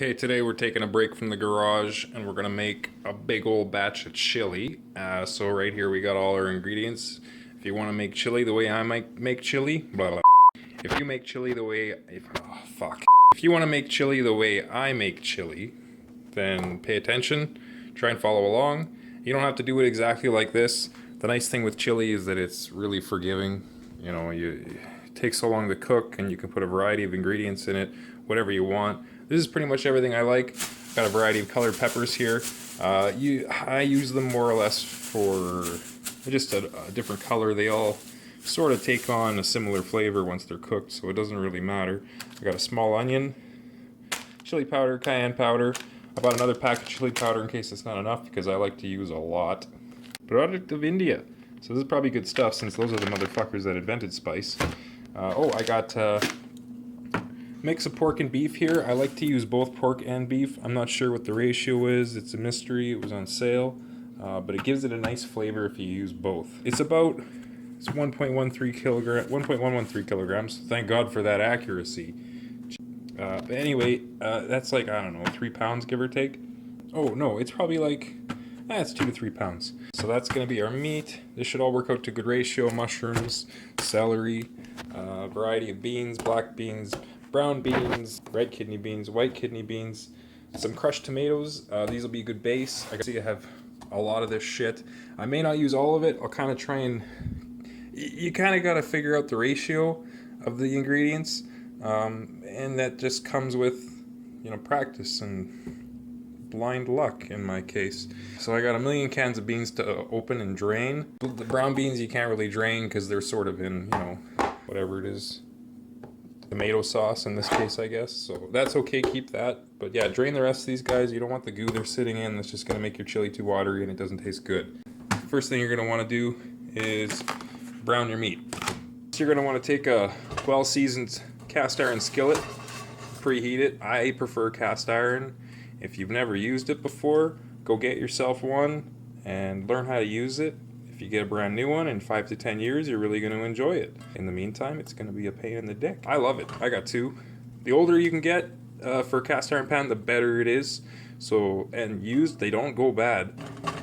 Okay, today we're taking a break from the garage and we're gonna make a big old batch of chili. So right here we got all our ingredients. If you want to make chili the way I might make chili, blah blah. If you make chili the way, If you want to make chili the way I make chili, then pay attention. Try and follow along. You don't have to do it exactly like this. The nice thing with chili is that it's really forgiving. You know, it takes so long to cook, and you can put a variety of ingredients in it, whatever you want. This is pretty much everything I like. Got a variety of colored peppers here. I use them more or less for just a different color. They all sort of take on a similar flavor once they're cooked, so it doesn't really matter. I got a small onion, chili powder, cayenne powder. I bought another pack of chili powder in case it's not enough because I like to use a lot. Product of India. So this is probably good stuff since those are the motherfuckers that invented spice. I got mix of pork and beef here. I like to use both pork and beef. I'm not sure what the ratio is. It's a mystery. It was on sale. But it gives it a nice flavor if you use both. It's 1.13 kilograms. Thank God for that accuracy. But anyway, that's like, I don't know, 3 pounds give or take. Oh no, it's probably like, it's 2 to 3 pounds. So that's gonna be our meat. This should all work out to good ratio. Mushrooms, celery, variety of beans, black beans, brown beans, red kidney beans, white kidney beans, some crushed tomatoes. These will be a good base. I can see I have a lot of this shit. I may not use all of it. I'll kind of try and... You kind of got to figure out the ratio of the ingredients. And that just comes with, you know, practice and blind luck in my case. So I got a million cans of beans to open and drain. The brown beans you can't really drain because they're sort of in, you know, whatever it is. Tomato sauce in this case, I guess. So that's okay, keep that. But yeah, drain the rest of these guys. You don't want the goo they're sitting in. That's just gonna make your chili too watery and it doesn't taste good. First thing you're gonna wanna do is brown your meat. So you're gonna wanna take a well-seasoned cast iron skillet, preheat it. I prefer cast iron. If you've never used it before, go get yourself one and learn how to use it. If you get a brand new one in 5 to 10 years, you're really going to enjoy it. In the meantime, it's going to be a pain in the dick. I love it. I got 2. The older you can get for a cast iron pan, the better it is. So, and used, they don't go bad.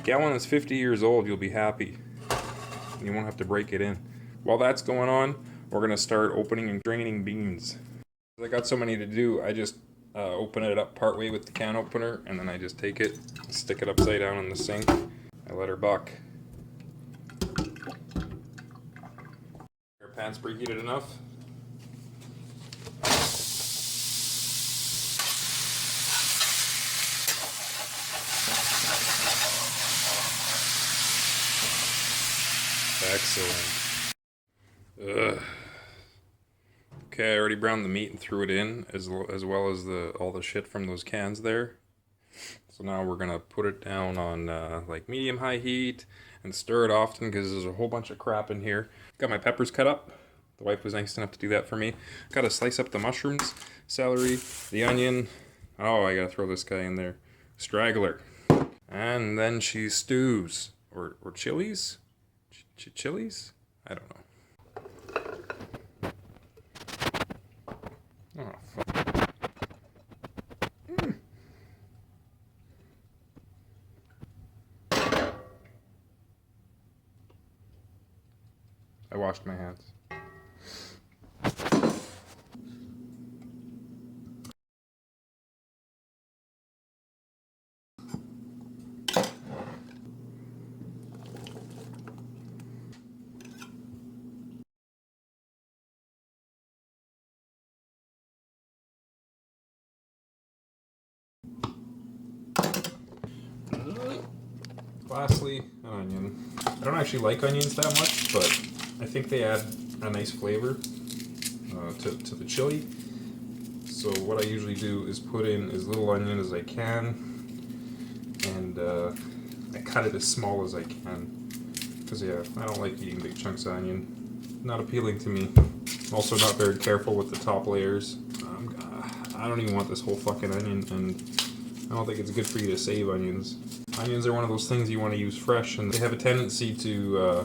Get one that's 50 years old, you'll be happy. You won't have to break it in. While that's going on, we're going to start opening and draining beans. I got so many to do, I just open it up partway with the can opener, and then I just take it, stick it upside down in the sink. I let her buck. Your pan's preheated enough. Excellent. Ugh. Okay, I already browned the meat and threw it in, as well as all the shit from those cans there. So now we're gonna put it down on like medium-high heat and stir it often because there's a whole bunch of crap in here. Got my peppers cut up. The wife was nice enough to do that for me. Got to slice up the mushrooms, celery, the onion. Oh, I gotta throw this guy in there. Straggler. And then she stews. Or chilies? Chilies? I don't know. Oh, fuck. I washed my hands. Lastly, an onion. I don't actually like onions that much, but I think they add a nice flavor to the chili. So what I usually do is put in as little onion as I can, and I cut it as small as I can. Because yeah, I don't like eating big chunks of onion. Not appealing to me. I'm also not very careful with the top layers. I don't even want this whole fucking onion, and I don't think it's good for you to save onions. Onions are one of those things you want to use fresh, and they have a tendency to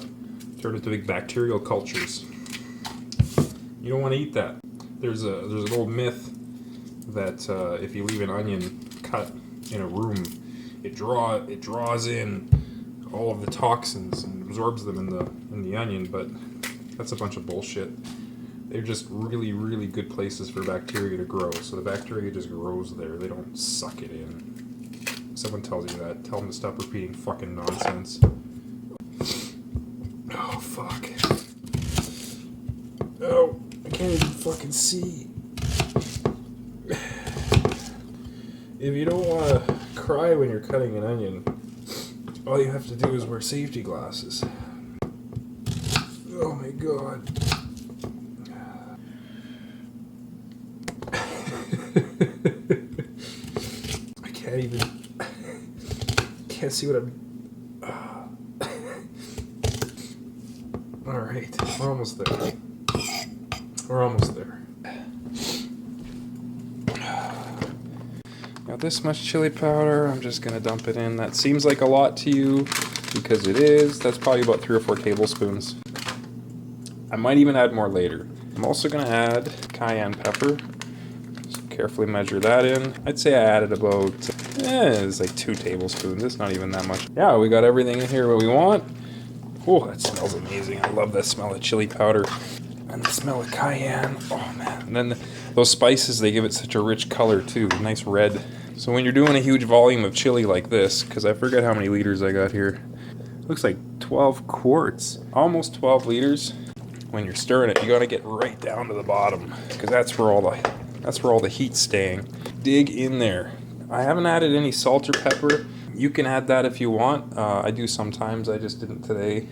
turn into big bacterial cultures. You don't want to eat that. There's an old myth that if you leave an onion cut in a room, it draws in all of the toxins and absorbs them in the onion, but that's a bunch of bullshit. They're just really, really good places for bacteria to grow. So the bacteria just grows there. They don't suck it in. If someone tells you that, tell them to stop repeating fucking nonsense. Oh, fuck. Oh, I can't even fucking see. If you don't want to cry when you're cutting an onion, all you have to do is wear safety glasses. Oh my god. I can't even. Can't see what I'm. Alright, we're almost there. We're almost there. Got this much chili powder. I'm just gonna dump it in. That seems like a lot to you because it is. That's probably about 3 or 4 tablespoons. I might even add more later. I'm also gonna add cayenne pepper. Just carefully measure that in. I'd say I added about, it's like 2 tablespoons. It's not even that much. Yeah, we got everything in here what we want. Oh, that smells amazing. I love that smell of chili powder. And the smell of cayenne. Oh man. And then those spices, they give it such a rich color too. Nice red. So when you're doing a huge volume of chili like this, because I forget how many liters I got here. Looks like 12 quarts. Almost 12 liters. When you're stirring it, you gotta get right down to the bottom. Because that's where all the heat's staying. Dig in there. I haven't added any salt or pepper. You can add that if you want. I do sometimes, I just didn't today.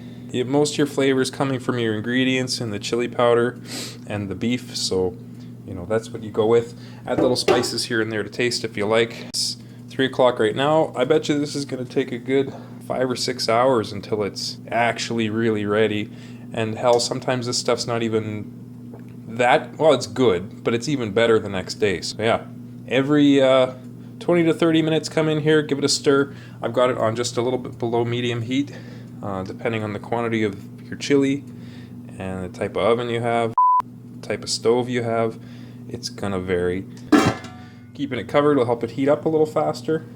Most of your flavor is coming from your ingredients and the chili powder and the beef, so you know that's what you go with. Add little spices here and there to taste if you like. It's 3 o'clock right now. I bet you this is going to take a good 5 or 6 hours until it's actually really ready. And hell, sometimes this stuff's not even that, well, it's good, but it's even better the next day. So yeah, every 20 to 30 minutes come in here, give it a stir. I've got it on just a little bit below medium heat. Depending on the quantity of your chili and the type of oven you have, type of stove you have, it's gonna vary. Keeping it covered will help it heat up a little faster,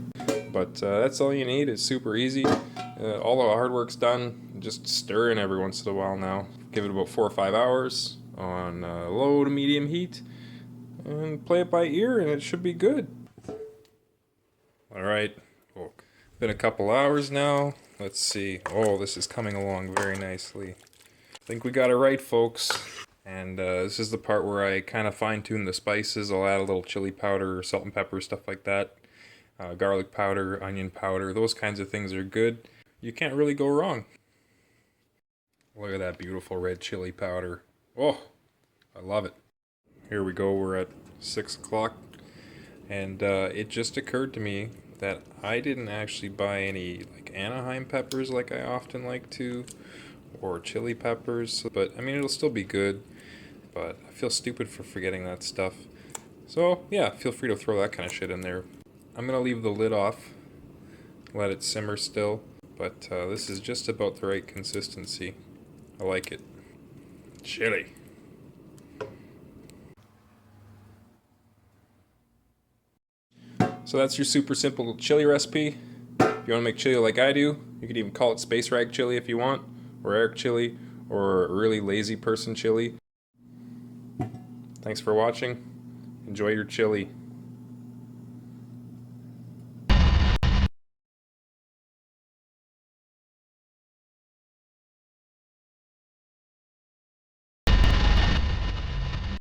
but that's all you need. It's super easy. All the hard work's done. Just stir in every once in a while now. Give it about 4 or 5 hours on low to medium heat and play it by ear and it should be good. Alright, well, been a couple hours now. Let's see. Oh, this is coming along very nicely. I think we got it right, folks. And this is the part where I kind of fine-tune the spices. I'll add a little chili powder, salt and pepper, stuff like that. Garlic powder, onion powder, those kinds of things are good. You can't really go wrong. Look at that beautiful red chili powder. Oh, I love it. Here we go, we're at 6 o'clock. And it just occurred to me that I didn't actually buy any like Anaheim peppers like I often like to, or chili peppers, but I mean it'll still be good, but I feel stupid for forgetting that stuff. So yeah, feel free to throw that kind of shit in there. I'm gonna leave the lid off, let it simmer still, but this is just about the right consistency. I like it. Chili. So that's your super simple chili recipe. If you want to make chili like I do, you could even call it space rag chili if you want, or Eric chili, or a really lazy person chili. Thanks for watching. Enjoy your chili.